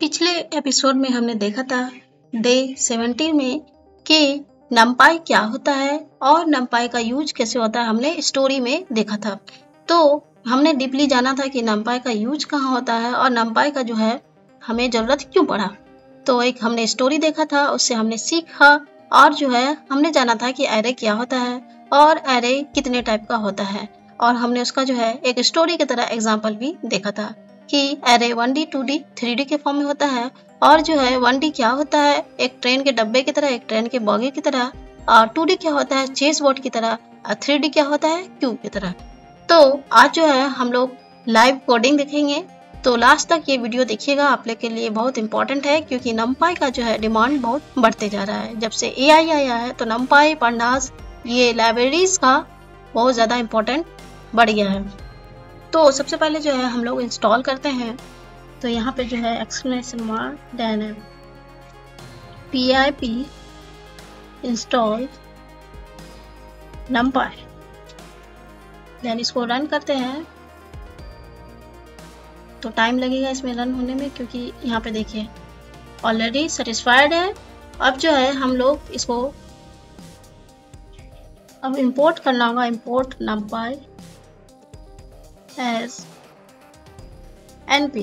पिछले एपिसोड में हमने देखा था डे 17 में कि नमपाई क्या होता है और नमपाई का यूज कैसे होता है। हमने स्टोरी में देखा था, तो हमने डीपली जाना था कि नमपाई का यूज कहाँ होता है और नमपाई का जो है हमें जरूरत क्यों पड़ा। तो एक हमने स्टोरी देखा था, उससे हमने सीखा और जो है हमने जाना था कि एरे क्या होता है और एरे कितने टाइप का होता है, और हमने उसका जो है एक स्टोरी की तरह एग्जाम्पल भी देखा था कि एरे 1D 2D 3D के फॉर्म में होता है। और जो है 1D क्या होता है, एक ट्रेन के डब्बे की तरह, एक ट्रेन के बॉगी की तरह, और 2D क्या होता है, चेस बोर्ड की तरह, और 3D क्या होता है, क्यूब की तरह। तो आज जो है हम लोग लाइव कोडिंग देखेंगे, तो लास्ट तक ये वीडियो देखिएगा, आप लोग के लिए बहुत इंपॉर्टेंट है क्योंकि नमपाई का जो है डिमांड बहुत बढ़ते जा रहा है। जब से AI आया है तो नमपाई, पांडास, ये लाइब्रेरीज का बहुत ज़्यादा इम्पोर्टेंट बढ़ गया है। तो सबसे पहले जो है हम लोग इंस्टॉल करते हैं, तो यहाँ पे जो है exclamation mark then pip install NumPy, then इसको रन करते हैं। तो टाइम लगेगा इसमें रन होने में क्योंकि यहाँ पे देखिए ऑलरेडी सेटिस्फाइड है। अब जो है हम लोग इसको अब इंपोर्ट करना होगा, इंपोर्ट नमपाई एज np।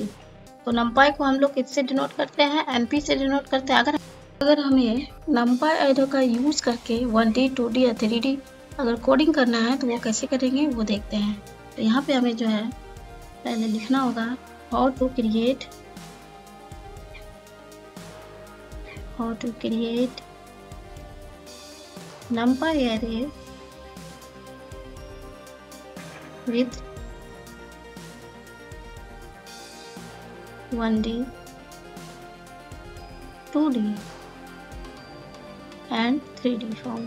तो नमपाई को हम लोग किससे डिनोट करते हैं, np से डिनोट करते हैं। अगर हमें नमपाई एरे का यूज करके 1D 2D या 3D अगर कोडिंग करना है तो वो कैसे करेंगे वो देखते हैं। तो यहाँ पे हमें जो है पहले लिखना होगा how to create NumPy array with 1D 2D and 3D form।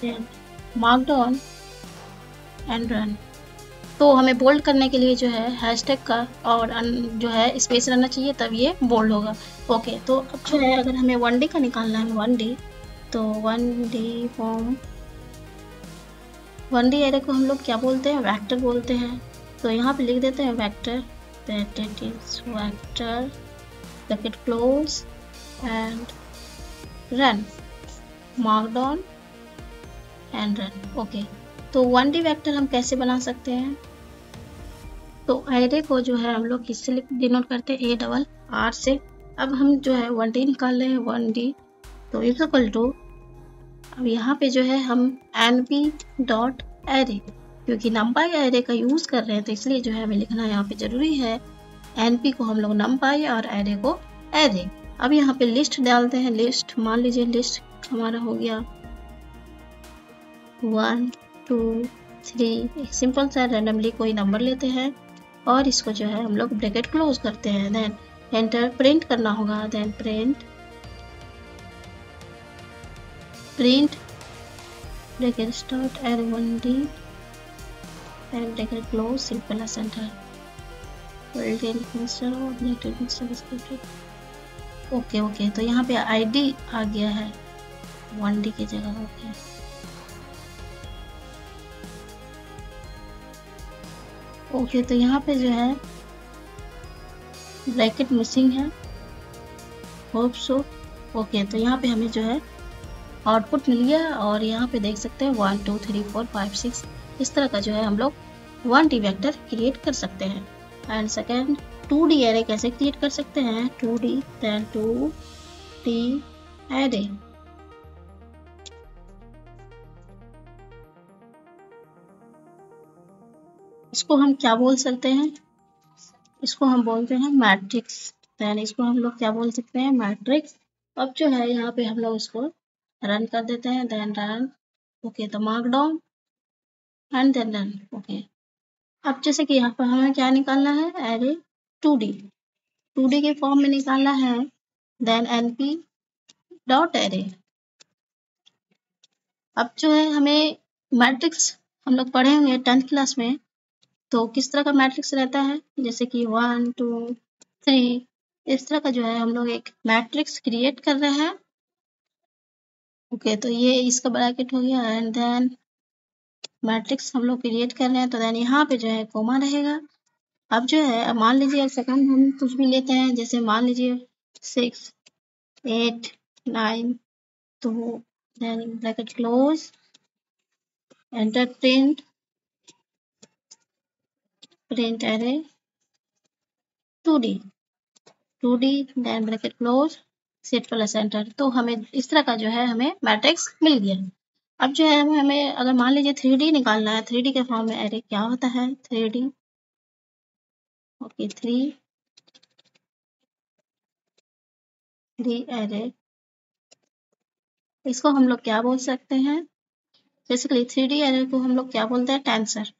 then mark down and run। तो हमें बोल्ड करने के लिए जो है हैशटैग का और जो है स्पेस रहना चाहिए, तब ये बोल्ड होगा। ओके, तो अब जो है अगर हमें 1D का निकालना है 1D, तो 1D फॉर्म 1D एरे को हम लोग क्या बोलते हैं, वेक्टर बोलते हैं। तो यहाँ पे लिख देते हैं vector, that it is vector bracket close and run, mark down and run. Okay, तो 1D वेक्टर हम कैसे बना सकते हैं, तो एरे को जो है हम लोग किससे डिनोट करते हैं, ARR से। अब हम जो है 1D निकाल रहे हैं 1D, तो इज इक्वल टू, अब यहाँ पे जो है हम np डॉट एरे, क्योंकि नमपाई एरे का यूज कर रहे हैं तो इसलिए जो है हमें लिखना यहाँ पे जरूरी है। np को हम लोग नमपाई और एरे को एरे। अब यहाँ पे लिस्ट डालते हैं, लिस्ट मान लीजिए लिस्ट हमारा हो गया 1 2 3, एक सिंपल सा रैंडमली कोई नंबर लेते हैं और इसको जो है हम लोग ब्रैकेट क्लोज करते हैं, देन एंटर प्रिंट करना होगा, then print bracket start array 1D and bracket close simple enter okay, तो यहाँ पे ID आ गया है 1D की जगह। ओके, तो यहाँ पे जो है ब्रैकेट मिसिंग है, होप सो। ओके, तो यहाँ पे हमें जो है आउटपुट मिल गया और यहाँ पे देख सकते हैं 1 2 3 4 5 6 इस तरह का जो है हम लोग 1D वेक्टर क्रिएट कर सकते हैं। एंड सेकेंड 2D एरे कैसे क्रिएट कर सकते हैं, 2D देन 2D एरे। इसको हम क्या बोल सकते हैं, इसको हम बोलते हैं मैट्रिक्स। देन इसको हम लोग क्या बोल सकते हैं, मैट्रिक्स। अब जो है यहाँ पे हम लोग इसको रन कर देते हैं, देन रन। ओके, तो markdown and then run. Okay, अब जैसे कि यहाँ पर हमें क्या निकालना है, एरे 2D के फॉर्म में निकालना है, देन np डॉट एरे। अब जो है हमें मैट्रिक्स हम लोग पढ़े होंगे 10th क्लास में, तो किस तरह का मैट्रिक्स रहता है, जैसे कि 1 2 3 इस तरह का जो है हम लोग एक मैट्रिक्स क्रिएट कर रहे हैं। ओके, तो ये इसका ब्रैकेट हो गया एंड देन मैट्रिक्स हम लोग क्रिएट कर रहे हैं, तो देन यहाँ पे जो है कोमा रहेगा। अब जो है, अब मान लीजिए सेकंड हम कुछ भी लेते हैं, जैसे मान लीजिए 6 8 9 2 then bracket close, enter, print array 2D then bracket close, set plus enter. तो हमें इस तरह का जो है हमें मैट्रिक्स मिल गया। अब जो है हमें अगर मान लीजिए 3D निकालना है, 3D के फॉर्म में एरे क्या होता है, 3D, ओके, 3D एरे, इसको हम लोग क्या बोल सकते हैं, बेसिकली 3D एरे को हम लोग क्या बोलते हैं, टेंसर।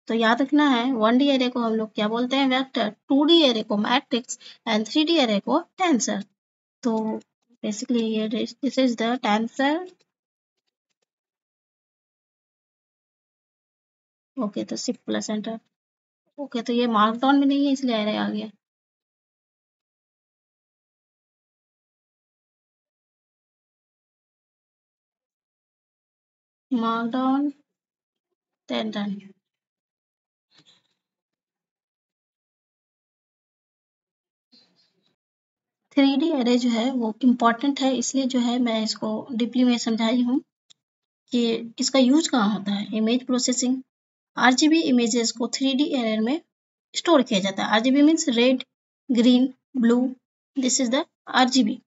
तो याद रखना है, 1D एरे को हम लोग क्या बोलते हैं, वेक्टर, 2D एरे को मैट्रिक्स एंड 3D एरे को टेंसर। तो बेसिकली ये this is the tensor. Okay, तो शिफ्ट प्लस एंटर। ओके, तो ये मार्कडाउन में नहीं है इसलिए एरे आ गया। Markdown done. 3D एरे जो है वो इम्पॉर्टेंट है, इसलिए जो है मैं इसको डीपली में समझाई हूँ कि इसका यूज कहाँ होता है, इमेज प्रोसेसिंग। आरजीबी इमेजेस को 3D एरे में स्टोर किया जाता है। RGB means red, green, blue, this is the RGB.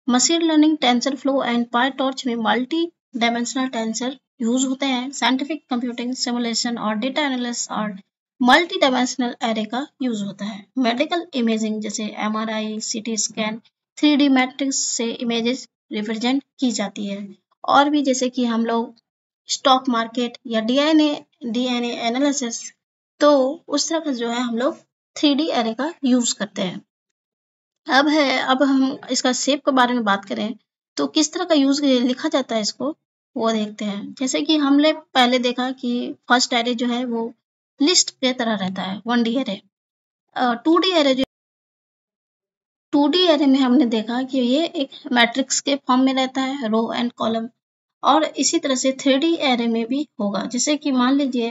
Machine learning, tensor flow and PyTorch में मल्टी डायमेंशनल टेंसर यूज होते हैं। साइंटिफिक कंप्यूटिंग, सिमुलेशन और डेटा एनालिसिस और मल्टी डायमेंशनल एरे का यूज होता है। मेडिकल इमेजिंग जैसे MRI, CT scan, 3D matrix से इमेजेस रिप्रेजेंट की जाती है। और भी जैसे कि हम लोग स्टॉक मार्केट या डीएनए एनालिसिस, तो उस तरह का जो है हम लोग 3D एरे का यूज करते हैं। अब हम इसका शेप के बारे में बात करें, तो किस तरह का यूज लिखा जाता है इसको, वो देखते हैं। जैसे कि हमने पहले देखा कि फर्स्ट एरे जो है वो लिस्ट के तरह रहता है, 1D एरे। 2D एरे जो 2D एरे में हमने देखा कि ये एक मैट्रिक्स के फॉर्म में रहता है, रो एंड कॉलम। और इसी तरह से 3D एरे में भी होगा। जैसे कि मान लीजिए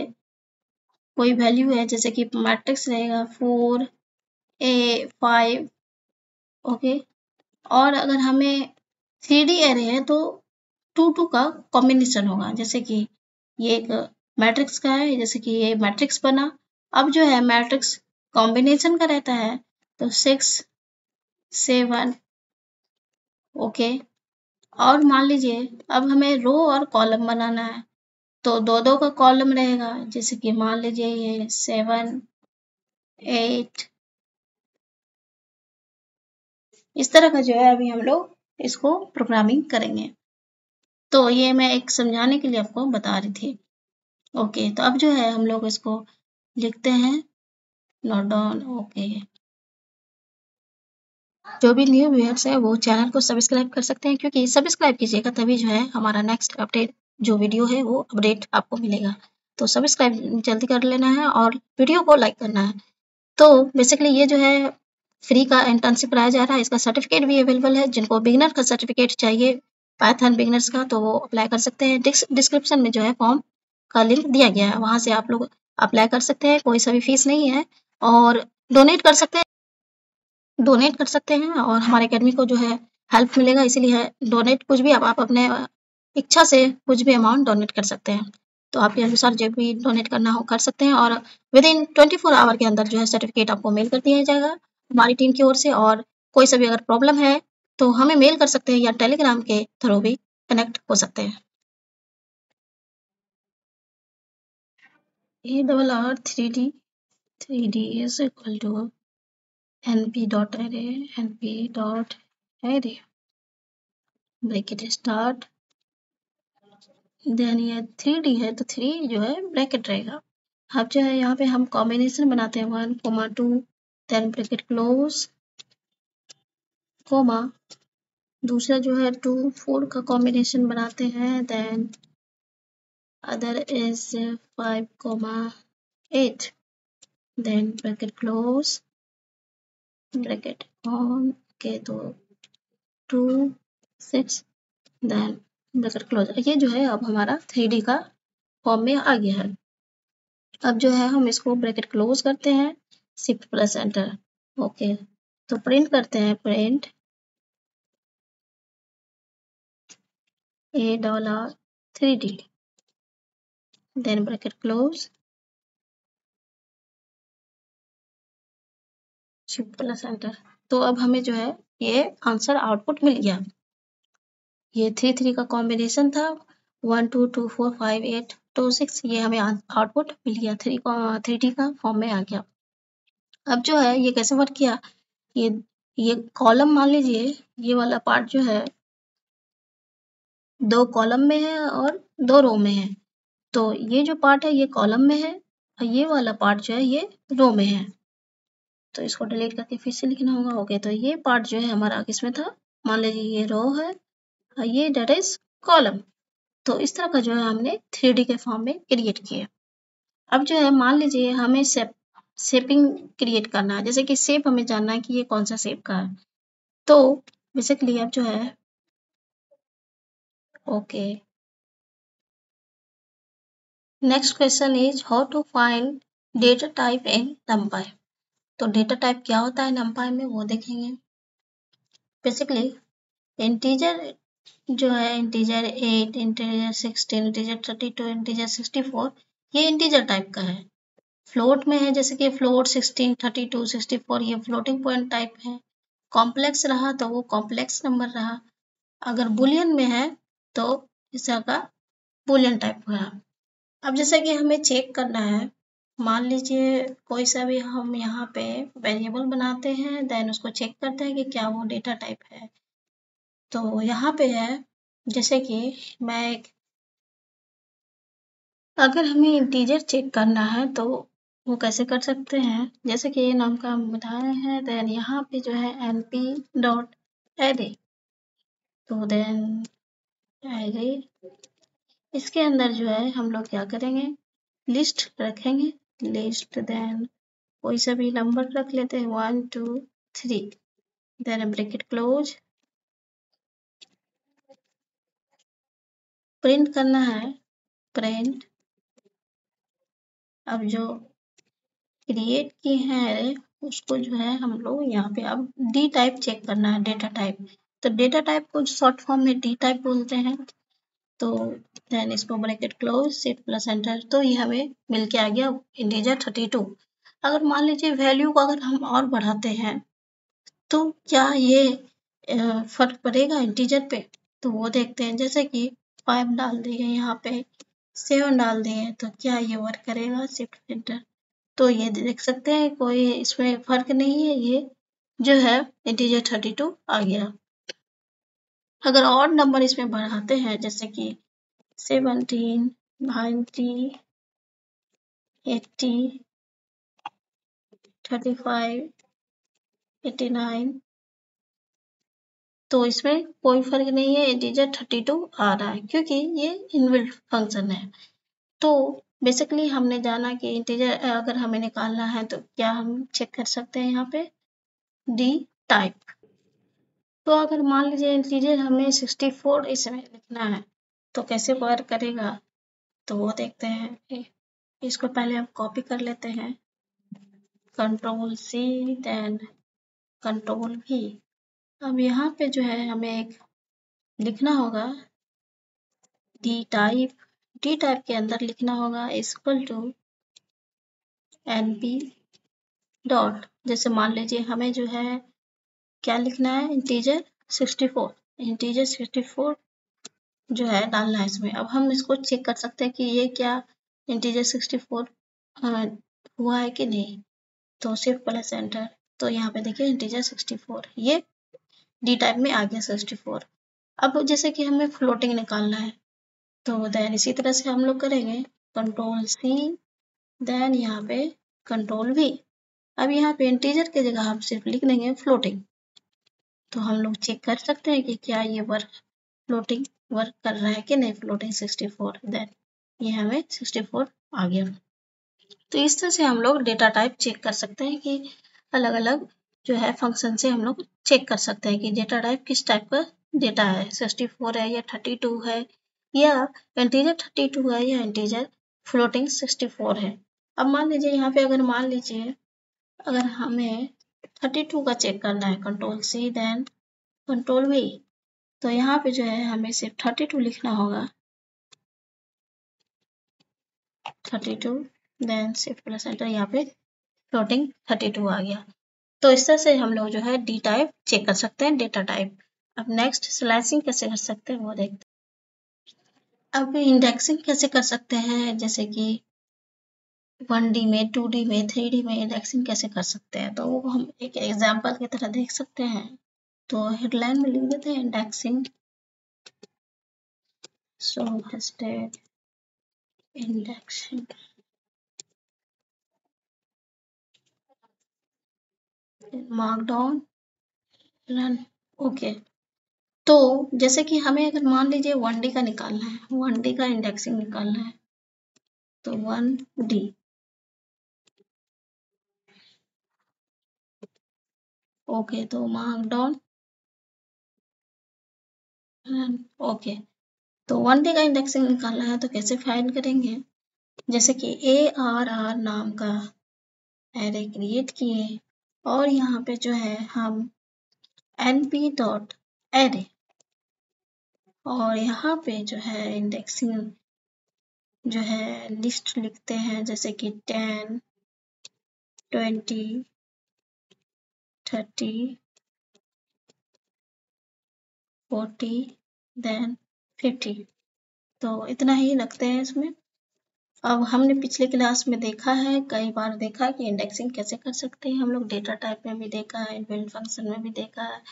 कोई वैल्यू है, जैसे कि मैट्रिक्स रहेगा 4 A 5, ओके। और अगर हमें 3D एरे है तो 2 का कॉम्बिनेशन होगा। जैसे कि ये एक मैट्रिक्स का है, जैसे कि ये मैट्रिक्स बना। अब जो है मैट्रिक्स कॉम्बिनेशन का रहता है, तो 6 7, ओके। और मान लीजिए अब हमें रो और कॉलम बनाना है, तो 2 का कॉलम रहेगा। जैसे कि मान लीजिए ये 7 8, इस तरह का जो है अभी हम लोग इसको प्रोग्रामिंग करेंगे। तो ये मैं एक समझाने के लिए आपको बता रही थी। ओके, तो अब जो है हम लोग इसको लिखते हैं, नोट डाउन, ओके। जो भी न्यू व्यूअर्स है वो चैनल को सब्सक्राइब कर सकते हैं, क्योंकि सब्सक्राइब कीजिएगा तभी जो है हमारा नेक्स्ट अपडेट जो वीडियो है वो अपडेट आपको मिलेगा। तो सब्सक्राइब जल्दी कर लेना है और वीडियो को लाइक करना है। तो बेसिकली ये जो है फ्री का इंटर्नशिप कराया जा रहा है, इसका सर्टिफिकेट भी अवेलेबल है। जिनको बिगिनर का सर्टिफिकेट चाहिए पाइथन बिगिनर्स का, तो वो अप्लाई कर सकते हैं। डिस्क्रिप्शन में जो है फॉर्म का लिंक दिया गया है, वहां से आप लोग अप्लाई कर सकते हैं। कोई सा भी फीस नहीं है, और डोनेट कर सकते हैं और हमारे अकेडमी को जो है हेल्प मिलेगा। इसीलिए डोनेट कुछ भी आप अपने इच्छा से कुछ भी अमाउंट डोनेट कर सकते हैं। तो आपके अनुसार जो भी डोनेट करना हो कर सकते हैं, और विद इन 24 आवर के अंदर जो है सर्टिफिकेट आपको मेल कर दिया जाएगा हमारी टीम की ओर से। और कोई सा भी अगर प्रॉब्लम है तो हमें मेल कर सकते हैं या टेलीग्राम के थ्रू भी कनेक्ट हो सकते हैं। ARR3D is equal to np.array bracket start, then ये 3D है तो 3 जो है ब्रैकेट रहेगा। अब जो है यहाँ पे हम कॉम्बिनेशन बनाते हैं 1, 2, देन ब्रैकेट क्लोज, कोमा, दूसरा जो है 2 4 का कॉम्बिनेशन बनाते हैं, then other is 5, 8, then bracket close, bracket on के, तो 2 6, देन ब्रैकेट क्लोज। ये जो है अब हमारा 3D का फॉर्म में आ गया है। अब जो है हम इसको ब्रैकेट क्लोज करते हैं, शिफ्ट प्लस एंटर। ओके, तो प्रिंट करते हैं, print $3D, then bracket close, shift plus enter. तो अब हमें जो है ये आंसर आउटपुट मिल गया। ये 3 का कॉम्बिनेशन था, 1 2 2 4 5 8 2 6, ये हमें आउटपुट मिल गया, 3D का फॉर्म में आ गया। अब जो है ये कैसे वर्क किया, ये ये कॉलम मान लीजिए, ये वाला पार्ट जो है 2 कॉलम में है और 2 रो में है। तो ये जो पार्ट है ये कॉलम में है और ये वाला पार्ट जो है ये रो में है। तो इसको डिलीट करके फिर से लिखना होगा। ओके, तो ये पार्ट जो है हमारा किसमें था, मान लीजिए ये रो है और ये डेट इज कॉलम। तो इस तरह का जो है हमने 3D के फॉर्म में क्रिएट किया। अब जो है मान लीजिए हमें शेपिंग क्रिएट करना है, जैसे कि शेप हमें जानना है कि ये कौन सा शेप का है। तो बेसिकली अब जो है okay, next question is how to find data type in numpy। तो डेटा टाइप क्या होता है numpy में वो देखेंगे। बेसिकली इंटीजर जो है, इंटीजर 8, इंटीजर 16, इंटीजर 32, इंटीजर 64, ये इंटीजर टाइप का है। फ्लोट में है, जैसे कि फ्लोट 16, 32, 64, ये फ्लोटिंग पॉइंट टाइप है। कॉम्प्लेक्स रहा तो वो कॉम्प्लेक्स नंबर रहा। अगर बुलियन में है तो इसका बुलियन टाइप रहा। अब जैसे कि हमें चेक करना है, मान लीजिए कोई सा भी हम यहाँ पे वेरिएबल बनाते हैं, देन उसको चेक करते हैं कि क्या वो डेटा टाइप है। तो यहाँ पे है, जैसे कि मैं एक, अगर हमें इंटीजर चेक करना है तो वो कैसे कर सकते हैं, जैसे कि ये नाम का हम बताए हैं, देन यहाँ पे जो है np.array, तो देन array, इसके अंदर जो है हम लोग क्या करेंगे, लिस्ट रखेंगे, लिस्ट, देन कोई सा भी नंबर रख लेते हैं 1 2 3, देन ब्रैकेट क्लोज, प्रिंट करना है, प्रिंट, अब जो क्रिएट की है उसको जो है हम लोग यहाँ पे अब डी टाइप चेक करना है, डेटा टाइप। तो डेटा टाइप को शॉर्ट फॉर्म में डी टाइप बोलते हैं। तो देन इसको bracket close, shift plus enter, तो ये हमें मिल के आ गया इंटीजर 32। अगर मान लीजिए वैल्यू को अगर हम और बढ़ाते हैं तो क्या ये फर्क पड़ेगा इंटीजर पे, तो वो देखते हैं। जैसे कि 5 डाल दिए यहाँ पे, 7 डाल दिए, तो क्या ये वर्क करेगा, शिफ्ट एंटर। तो ये देख सकते हैं कोई इसमें फर्क नहीं है, ये जो है इंटीजर 32 आ गया। अगर और नंबर इसमें बढ़ाते हैं, जैसे कि 17, 90, 80, 35, 89, तो इसमें कोई फर्क नहीं है, इंटीजर 32 आ रहा है क्योंकि ये इनबिल्ट फंक्शन है। तो बेसिकली हमने जाना कि इंटीजर अगर हमें निकालना है तो क्या हम चेक कर सकते हैं यहाँ पे डी टाइप। तो अगर मान लीजिए इंटीजर हमें 64 इसमें लिखना है तो कैसे वर्क करेगा, तो वो देखते हैं। इसको पहले हम कॉपी कर लेते हैं, कंट्रोल सी, देन कंट्रोल भी। अब यहाँ पे जो है हमें एक लिखना होगा डी टाइप के अंदर लिखना होगा इक्वल टू np डॉट, जैसे मान लीजिए हमें जो है क्या लिखना है, इंटीजर 64, इंटीजर 64 जो है डालना है इसमें। अब हम इसको चेक कर सकते हैं कि ये क्या इंटीजर 64 हुआ है कि नहीं। तो शिफ्ट प्लस एंटर, तो यहाँ पे देखिए इंटीजर 64, ये डी टाइप में आ गया 64। अब जैसे कि हमें फ्लोटिंग निकालना है तो देन इसी तरह से हम लोग करेंगे, कंट्रोल सी, देन यहाँ पे कंट्रोल वी। अब यहाँ पे इंटीजर की जगह हम सिर्फ लिख देंगे फ्लोटिंग। तो हम लोग चेक कर सकते हैं कि क्या ये फ्लोटिंग वर्क कर रहा है कि नहीं, फ्लोटिंग 64, देन ये हमें 64 आ गया। तो इस तरह से हम लोग डेटा टाइप चेक कर सकते हैं कि अलग अलग जो है फंक्शन से हम लोग चेक कर सकते हैं कि डेटा टाइप किस टाइप का डेटा है, 64 है या 32 है, या इंटीजर 32 है या इंटीजर फ्लोटिंग 64 है। अब मान लीजिए यहाँ पे अगर मान लीजिए अगर हमें 32 का चेक करना है, control C then control V, तो यहाँ पे जो है हमें सिर्फ 32 लिखना होगा, 32 देन शिफ्ट प्लस एंटर, यहाँ पे फ्लोटिंग 32 आ गया। तो इस तरह से हम लोग जो है डी टाइप चेक कर सकते हैं, डेटा टाइप। अब नेक्स्ट स्लाइसिंग कैसे कर सकते हैं वो देखते हैं। अब इंडेक्सिंग कैसे कर सकते हैं, जैसे कि 1D में, 2D में, 3D में इंडेक्सिंग कैसे कर सकते हैं, तो वो हम एक एग्जाम्पल की तरह देख सकते हैं। तो हेडलाइन में लिख देते हैं indexing, so tested indexing markdown run, okay. तो जैसे कि हमें अगर मान लीजिए 1D का निकालना है, 1D का इंडेक्सिंग निकालना है, तो 1D, ओके, तो मार्कडाउन रन, ओके। तो 1D का इंडेक्सिंग निकालना है तो कैसे फाइंड करेंगे, जैसे कि ARR नाम का एरे क्रिएट किए और यहाँ पे जो है हम np.array और यहाँ पे जो है इंडेक्सिंग जो है लिस्ट लिखते हैं, जैसे कि 10, 20, 30, 40 देन 50, तो इतना ही रखते हैं इसमें। अब हमने पिछले क्लास में देखा है, कई बार देखा कि इंडेक्सिंग कैसे कर सकते हैं हम लोग, डेटा टाइप में भी देखा है, इनबिल्ट फंक्शन में भी देखा है,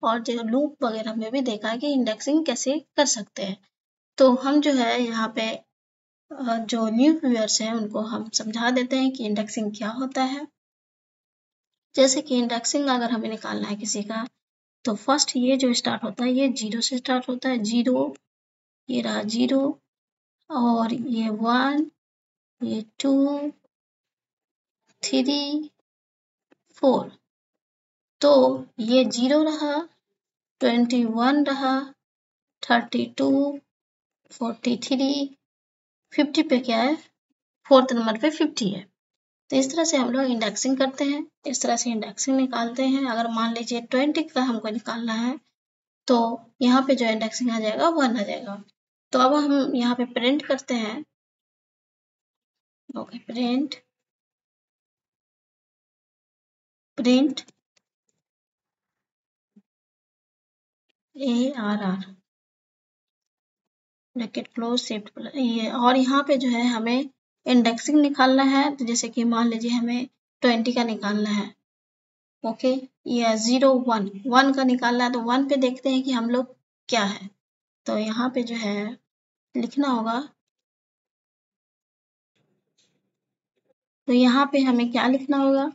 और जो लूप वगैरह में भी देखा है कि इंडेक्सिंग कैसे कर सकते हैं। तो हम जो है यहाँ पे जो न्यू व्यूअर्स हैं उनको हम समझा देते हैं कि इंडेक्सिंग क्या होता है। जैसे कि इंडेक्सिंग अगर हमें निकालना है किसी का, तो फर्स्ट ये जो स्टार्ट होता है ये 0 से स्टार्ट होता है, 0, ये रहा 0, और ये 1, ये 2, 3, 4, तो ये 0 रहा, 21 रहा, 32, 43, 50 पे क्या है, फोर्थ नंबर पे 50 है। तो इस तरह से हम लोग इंडेक्सिंग करते हैं, इस तरह से इंडेक्सिंग निकालते हैं। अगर मान लीजिए 20 का हमको निकालना है तो यहाँ पे जो इंडेक्सिंग आ जाएगा 1 आ जाएगा। तो अब हम यहाँ पे प्रिंट करते हैं, okay, print ARR bracket close shift plus ये, और यहाँ पे जो है हमें इंडेक्सिंग निकालना है, तो जैसे कि मान लीजिए हमें 20 का निकालना है, ओके, या 0, 1 का निकालना है, तो 1 पे देखते हैं कि हम लोग क्या है, तो यहाँ पे जो है लिखना होगा, तो यहाँ पे हमें क्या लिखना होगा,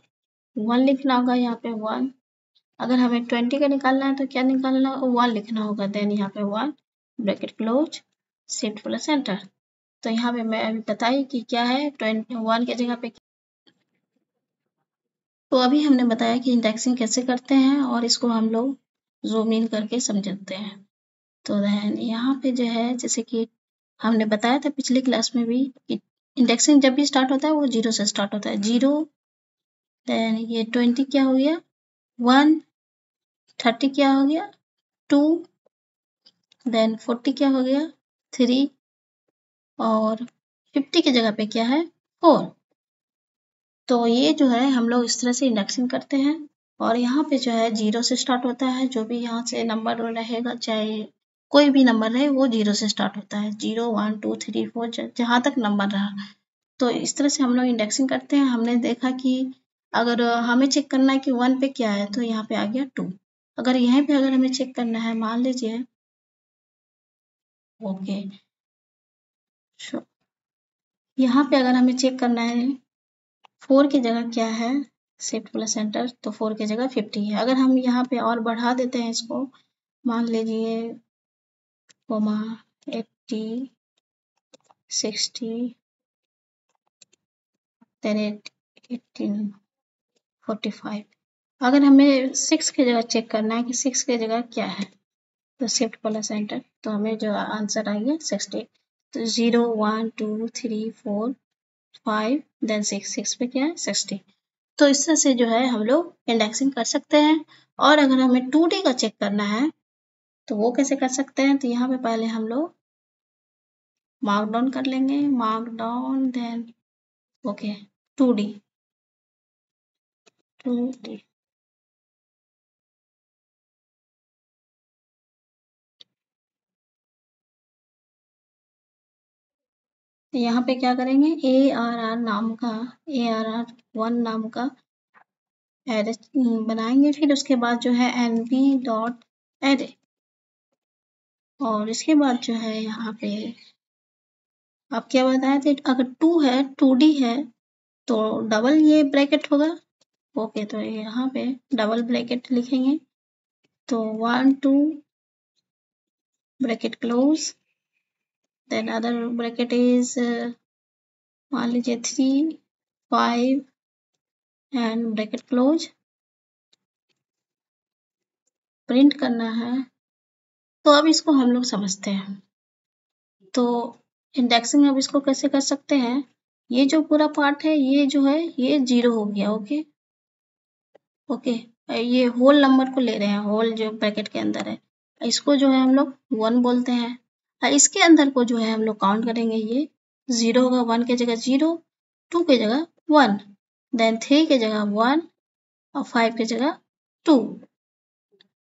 1 लिखना होगा, यहाँ पे 1। अगर हमें 20 का निकालना है तो क्या निकालना होगा, 1 लिखना होगा, देन यहाँ पे 1 bracket close shift plus enter. तो यहाँ पे मैं अभी बताई कि क्या है, 21 की जगह पे। तो अभी हमने बताया कि इंडेक्सिंग कैसे करते हैं और इसको हम लोग जूम इन करके समझते हैं। तो देन यहाँ पे जो है जैसे कि हमने बताया था पिछले क्लास में भी कि इंडेक्सिंग जब भी स्टार्ट होता है वो 0 से स्टार्ट होता है, 0, देन ये 20 क्या हो गया, 1, 30 क्या हो गया, 2, देन 40 क्या हो गया, 3, और 50 की जगह पे क्या है, 4। तो ये जो है हम लोग इस तरह से इंडेक्सिंग करते हैं। और यहाँ पे जो है 0 से स्टार्ट होता है, जो भी यहाँ से नंबर रहेगा, चाहे कोई भी नंबर रहे, वो 0 से स्टार्ट होता है, 0, 1, 2, 3, 4, जहाँ तक नंबर रहा। तो इस तरह से हम लोग इंडेक्सिंग करते हैं। हमने देखा कि अगर हमें चेक करना है कि 1 पे क्या है, तो यहाँ पे आ गया 2। अगर यहाँ पे अगर हमें चेक करना है, मान लीजिए, ओके, यहाँ पे अगर हमें चेक करना है 4 की जगह क्या है, शिफ्ट प्लस एंटर, तो 4 की जगह 50 है। अगर हम यहाँ पे और बढ़ा देते हैं इसको, मान लीजिए 80, 60, then 18, 45। अगर हमें 6 की जगह चेक करना है कि 6 की जगह क्या है, तो शिफ्ट प्लस एंटर, तो हमें जो आंसर आएगा 60। तो 0, 1, 2, 3, 4, 5 देन 6 पे क्या है 60। तो इस तरह से जो है हम लोग इंडेक्सिंग कर सकते हैं। और अगर हमें 2D का चेक करना है तो वो कैसे कर सकते हैं, तो यहाँ पे पहले हम लोग मार्क डाउन कर लेंगे, mark down then okay 2D। यहाँ पे क्या करेंगे, ARR1 नाम का एरे बनाएंगे, फिर उसके बाद जो है np.array, और इसके बाद जो है यहाँ पे आप क्या बताए थे, अगर 2 है 2D है तो डबल ये ब्रैकेट होगा। ओके, तो यहाँ पे डबल ब्रैकेट लिखेंगे, तो 1 2 bracket close, then other bracket is मान लीजिए 3 5 एंड ब्रैकेट क्लोज, प्रिंट करना है। तो अब इसको हम लोग समझते हैं। तो इंडेक्सिंग अब इसको कैसे कर सकते हैं, ये जो पूरा पार्ट है ये जो है ये 0 हो गया। ओके ओके, ये होल नंबर को ले रहे हैं, होल जो ब्रैकेट के अंदर है इसको जो है हम लोग 1 बोलते हैं, और इसके अंदर को जो है हम लोग काउंट करेंगे, ये 0 होगा, 1 के जगह 0, 2 के जगह 1, देन 3 के जगह 1 और 5 के जगह 2।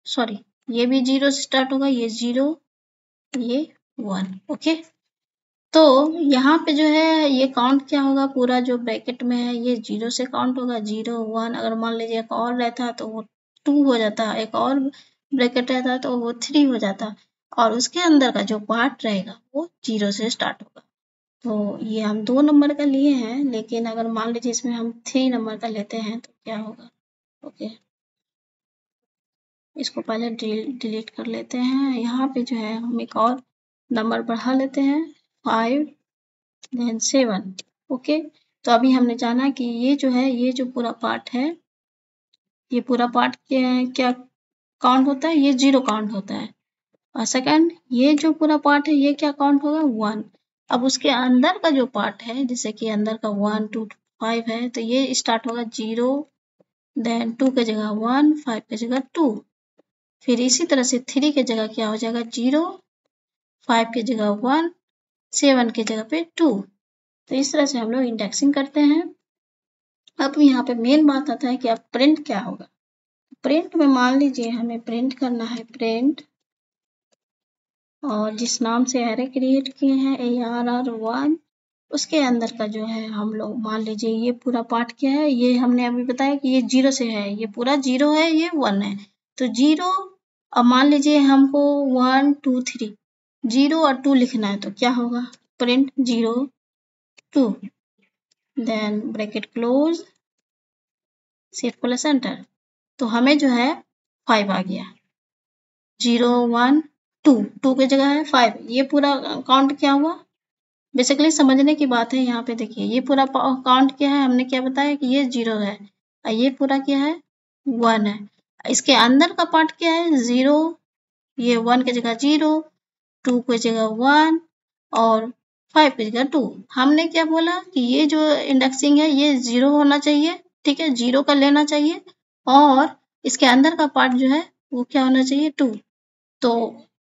सॉरी, ये भी 0 से स्टार्ट होगा, ये 0 ये 1। ओके, तो यहाँ पे जो है ये काउंट क्या होगा, पूरा जो ब्रैकेट में है ये 0 से काउंट होगा, 0 1। अगर मान लीजिए एक और रहता तो वो 2 हो जाता, एक और ब्रैकेट रहता तो वो 3 हो जाता, और उसके अंदर का जो पार्ट रहेगा वो 0 से स्टार्ट होगा। तो ये हम 2 नंबर का लिए हैं, लेकिन अगर मान लीजिए इसमें हम 3 नंबर का लेते हैं तो क्या होगा। ओके, इसको पहले डिलीट कर लेते हैं। यहाँ पे जो है हम एक और नंबर बढ़ा लेते हैं, 5 देन 7। ओके, तो अभी हमने जाना कि ये जो है ये जो पूरा पार्ट है, ये पूरा पार्ट क्या काउंट होता है, ये 0 काउंट होता है। और सेकंड, ये जो पूरा पार्ट है ये क्या काउंट होगा, 1। अब उसके अंदर का जो पार्ट है, जैसे कि अंदर का 1 2 5 है, तो ये स्टार्ट होगा 0, देन 2 के जगह 1, 5 के जगह 2, फिर इसी तरह से 3 के जगह क्या हो जाएगा 0, 5 के जगह 1, 7 के जगह पे 2। तो इस तरह से हम लोग इंडेक्सिंग करते हैं। अब यहाँ पे मेन बात आता है कि अब प्रिंट क्या होगा। प्रिंट में मान लीजिए हमें प्रिंट करना है, प्रिंट, और जिस नाम से एरे क्रिएट किए हैं ARR1, उसके अंदर का जो है हम लोग मान लीजिए ये पूरा पार्ट क्या है, ये हमने अभी बताया कि ये 0 से है, ये पूरा 0 है, ये 1 है, तो 0। अब मान लीजिए हमको 1 2 3 0 और 2 लिखना है, तो क्या होगा, print 0 2 then bracket close, shift plus enter, तो हमें जो है 5 आ गया। 0 1 2, 2 की जगह है 5, ये पूरा काउंट क्या हुआ, बेसिकली समझने की बात है। यहाँ पे देखिए ये पूरा काउंट क्या है, हमने क्या बताया कि ये 0 है, और ये पूरा क्या है 1 है। इसके अंदर का पार्ट क्या है 0, ये 1 की जगह 0, 2 की जगह 1 और 5 की जगह 2। हमने क्या बोला कि ये जो इंडेक्सिंग है ये 0 होना चाहिए, ठीक है, 0 का लेना चाहिए, और इसके अंदर का पार्ट जो है वो क्या होना चाहिए 2। तो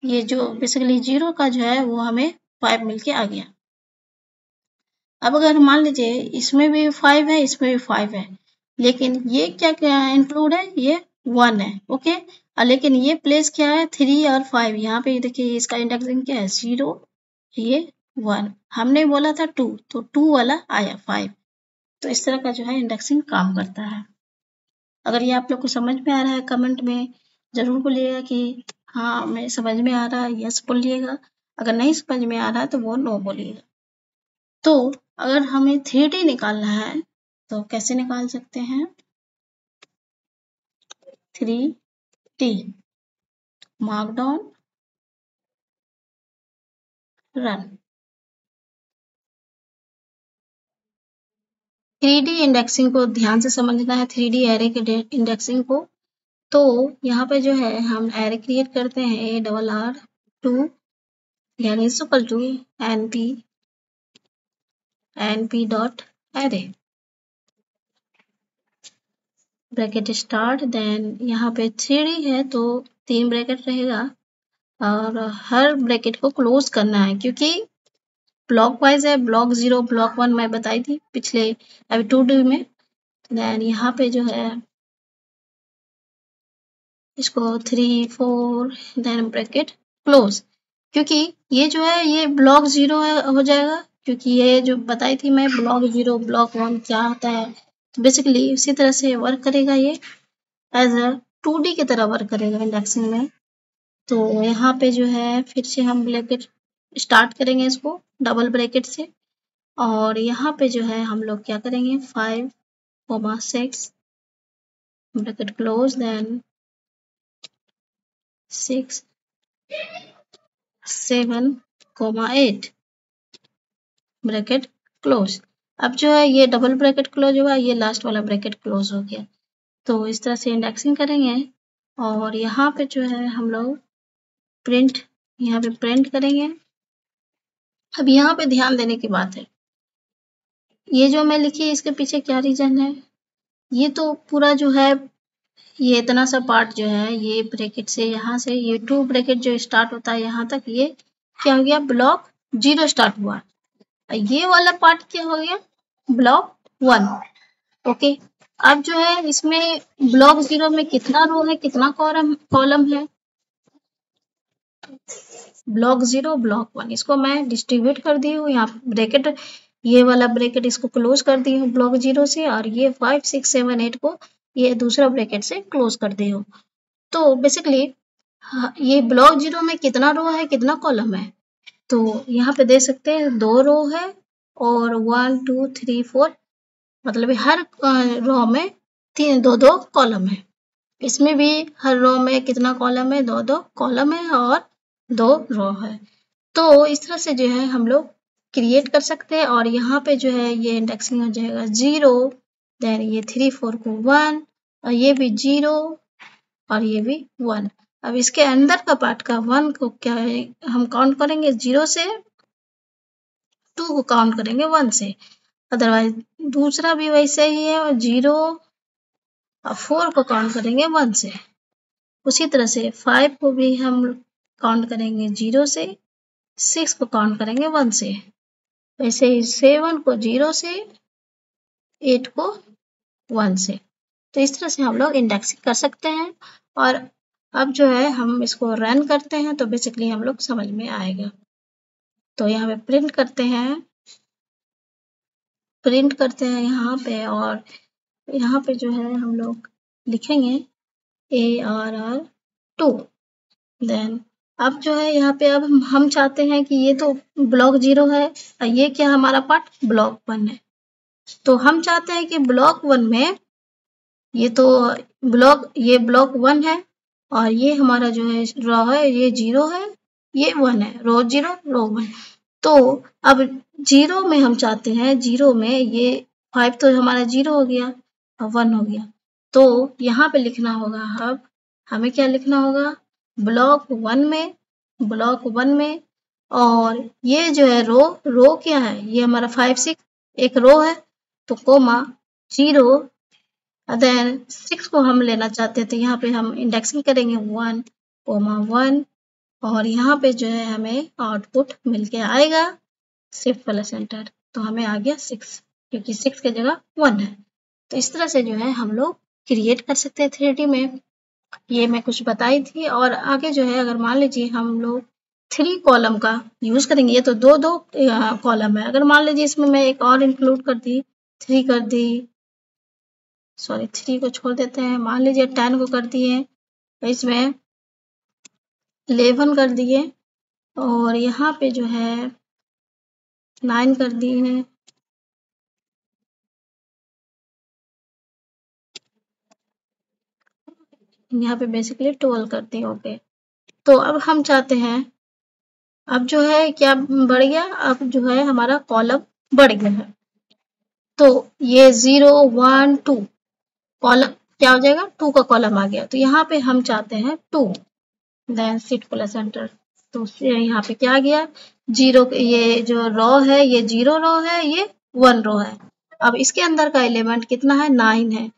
ये जो बेसिकली 0 का जो है वो हमें 5 मिलके आ गया। अब अगर मान लीजिए इसमें भी 5 है, इसमें भी 5 है, लेकिन ये क्या इंक्लूड है, ये 1 है। ओके, लेकिन ये प्लेस क्या है 3 और 5, यहाँ पे देखिए इसका इंडेक्सिंग क्या है 0, ये 1, हमने बोला था 2, तो 2 वाला आया 5। तो इस तरह का जो है इंडेक्सिंग काम करता है। अगर ये आप लोग को समझ में आ रहा है, कमेंट में जरूर बोलिएगा कि हाँ मैं समझ में आ रहा है, यस बोलिएगा। अगर नहीं समझ में आ रहा है तो वो नो बोलिएगा। तो अगर हमें 3D निकालना है तो कैसे निकाल सकते हैं, 3D mark down run. 3D indexing को ध्यान से समझना है, 3D एरे के इंडेक्सिंग को। तो यहाँ पे जो है हम एरे क्रिएट करते हैं ARR2 यानी equal to np dot array, bracket start, then यहाँ पे 3D है तो 3 ब्रैकेट रहेगा और हर ब्रैकेट को क्लोज करना है क्योंकि ब्लॉक वाइज है। ब्लॉक 0 ब्लॉक 1 मैं बताई थी पिछले अभी 2D में। देन यहाँ पे जो है इसको 3 4 देन ब्रैकेट क्लोज, क्योंकि ये जो है ये ब्लॉक 0 हो जाएगा क्योंकि ये जो बताई थी मैं ब्लॉक 0 ब्लॉक 1 क्या होता है। तो बेसिकली उसी तरह से वर्क करेगा, ये एज अ 2D की तरह वर्क करेगा इंडेक्सिंग में। तो यहाँ पे जो है फिर से हम ब्रैकेट स्टार्ट करेंगे इसको डबल ब्रैकेट से और यहाँ पे जो है हम लोग क्या करेंगे 5 6 bracket close, then 6 7 8 bracket close. अब जो है ये डबल ब्रैकेट क्लोज हुआ, ये लास्ट वाला ब्रैकेट क्लोज हो गया। तो इस तरह से इंडेक्सिंग करेंगे और यहाँ पे जो है हम लोग प्रिंट, यहाँ पे प्रिंट करेंगे। अब यहाँ पे ध्यान देने की बात है, ये जो मैं लिखी है इसके पीछे क्या रीजन है। ये तो पूरा जो है ये इतना सा पार्ट जो है ये ब्रैकेट से यहाँ से ये 2 ब्रैकेट जो स्टार्ट होता है यहाँ तक, ये क्या हो गया ब्लॉक 0 स्टार्ट हुआ। ये वाला पार्ट क्या हो गया ब्लॉक 1। ओके, अब जो है इसमें ब्लॉक 0 में कितना रो है कितना कॉलम है, ब्लॉक 0 ब्लॉक 1, इसको मैं डिस्ट्रीब्यूट कर दी हूँ यहाँ ब्रैकेट, ये वाला ब्रैकेट इसको क्लोज कर दी हूँ ब्लॉक 0 से और ये 5 6 7 8 को ये दूसरा ब्रैकेट से क्लोज कर दी हूँ। तो बेसिकली ये ब्लॉक 0 में कितना रो है कितना कॉलम है, तो यहाँ पे दे सकते हैं 2 रो है और 1 2 3 4, मतलब हर रो में 2 कॉलम है। इसमें भी हर रो में कितना कॉलम है 2 कॉलम है और 2 रो है। तो इस तरह से जो है हम लोग क्रिएट कर सकते हैं और यहाँ पे जो है ये इंडेक्सिंग हो जाएगा 0, देन ये 3 4 को 1 और ये भी 0 और ये भी 1। अब इसके अंदर का पार्ट का 1 को क्या है हम काउंट करेंगे 0 से, 2 को काउंट करेंगे 1 से, अदरवाइज दूसरा भी वैसे ही है और 0 और 4 को काउंट करेंगे 1 से। उसी तरह से 5 को भी हम काउंट करेंगे 0 से, 6 को काउंट करेंगे 1 से, वैसे ही 7 को 0 से, 8 को 1 से। तो इस तरह से हम लोग इंडेक्सिंग कर सकते हैं और अब जो है हम इसको रन करते हैं तो बेसिकली हम लोग समझ में आएगा। तो यहाँ पे प्रिंट करते हैं यहाँ पे और यहाँ पे जो है हम लोग लिखेंगे ARR2। देन अब जो है यहाँ पे अब हम चाहते हैं कि ये तो ब्लॉक 0 है और ये क्या हमारा पार्ट ब्लॉक 1 है, तो हम चाहते हैं कि ब्लॉक 1 में ये तो ये ब्लॉक 1 है और ये हमारा जो है रो है ये 0 है ये 1 है, रो 0 रो 1। तो अब 0 में हम चाहते हैं 0 में ये 5 तो हमारा 0 हो गया और 1 हो गया, तो यहाँ पे लिखना होगा अब हमें क्या लिखना होगा ब्लॉक 1 में और ये जो है रो क्या है ये हमारा 5 6 एक रो है तो कोमा 0 देन 6 को हम लेना चाहते हैं तो यहाँ पे हम इंडेक्सिंग करेंगे 1 कोमा 1 और यहाँ पे जो है हमें आउटपुट मिलके आएगा शिफ्ट प्लस एंटर, तो हमें आ गया 6 क्योंकि 6 की जगह 1 है। तो इस तरह से जो है हम लोग क्रिएट कर सकते हैं 3D में, ये मैं कुछ बताई थी। और आगे जो है अगर मान लीजिए हम लोग 3 कॉलम का यूज करेंगे, ये तो दो कॉलम है, अगर मान लीजिए इसमें मैं एक और इंक्लूड कर दी 3 कर दी, सॉरी 3 को छोड़ देते हैं, मान लीजिए 10 को कर दिए, इसमें 11 कर दिए और यहाँ पे जो है 9 कर दिए हैं, यहाँ पे बेसिकली 12 कर दिए। ओके, तो अब हम चाहते हैं अब जो है क्या बढ़ गया, अब जो है हमारा कॉलम बढ़ गया है, तो ये 0 1 2 कॉलम क्या हो जाएगा 2 का कॉलम आ गया, तो यहाँ पे हम चाहते हैं 2 देन शिफ्ट प्लस एंटर, तो यहाँ पे क्या आ गया 0, ये जो रो है ये 0 रो है ये 1 रो है, अब इसके अंदर का एलिमेंट कितना है, 9 है।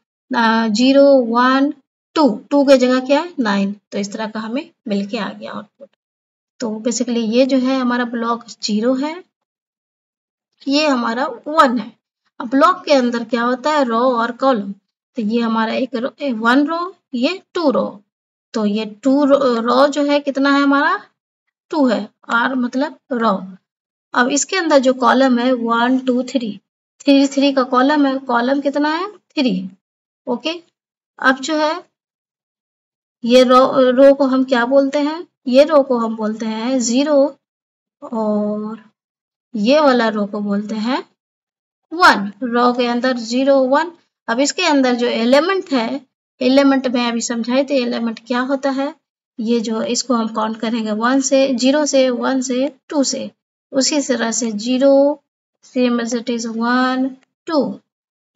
0 1 2, 2 के जगह क्या है 9, तो इस तरह का हमें मिल के आ गया आउटपुट। तो बेसिकली ये जो है हमारा ब्लॉक 0 है, ये हमारा 1 है। अब ब्लॉक के अंदर क्या होता है, रो और कॉलम। तो ये हमारा एक 1 रो, ये 2 रो। तो ये 2 रो जो है कितना है हमारा 2 है, आर मतलब रो। अब इसके अंदर जो कॉलम है 1 2 3, 3 का कॉलम है, कॉलम कितना है 3। ओके, अब जो है ये रो को हम क्या बोलते हैं, ये रो को हम बोलते हैं 0 और ये वाला रो को बोलते हैं 1। रो के अंदर 0 1। अब इसके अंदर जो एलिमेंट है, एलिमेंट में अभी समझाए थे एलिमेंट क्या होता है। ये जो इसको हम काउंट करेंगे 1 से 0 से 1 से 2 से, उसी तरह से 0 सेम एज इट इज 1 2,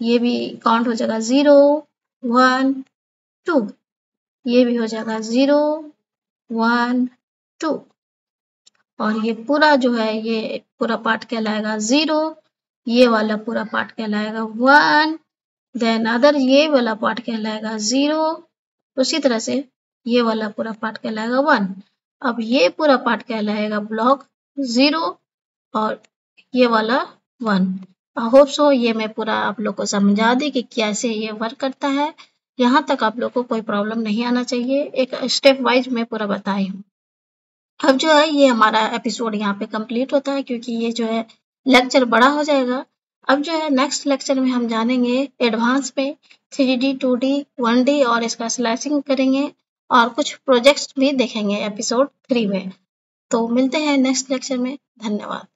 ये भी काउंट हो जाएगा 0 1 2, ये भी हो जाएगा 0 1 2, और ये पूरा जो है ये पूरा पार्ट कहलाएगा 0, ये वाला पूरा पार्ट कहलाएगा 1, देन अदर ये वाला पार्ट कहलाएगा 0, उसी तरह से ये वाला पूरा पार्ट कहलाएगा 1। अब ये पूरा पार्ट कहलाएगा ब्लॉक 0 और ये वाला 1। आई होप सो ये मैं पूरा आप लोग को समझा दी कि कैसे ये वर्क करता है। यहाँ तक आप लोग को कोई प्रॉब्लम नहीं आना चाहिए, एक स्टेप वाइज मैं पूरा बताई हूँ। अब जो है ये हमारा एपिसोड यहाँ पे कंप्लीट होता है, क्योंकि ये जो है लेक्चर बड़ा हो जाएगा। अब जो है नेक्स्ट लेक्चर में हम जानेंगे एडवांस में 3D 2D 1D और इसका स्लाइसिंग करेंगे और कुछ प्रोजेक्ट्स भी देखेंगे एपिसोड 3 में। तो मिलते हैं नेक्स्ट लेक्चर में, धन्यवाद।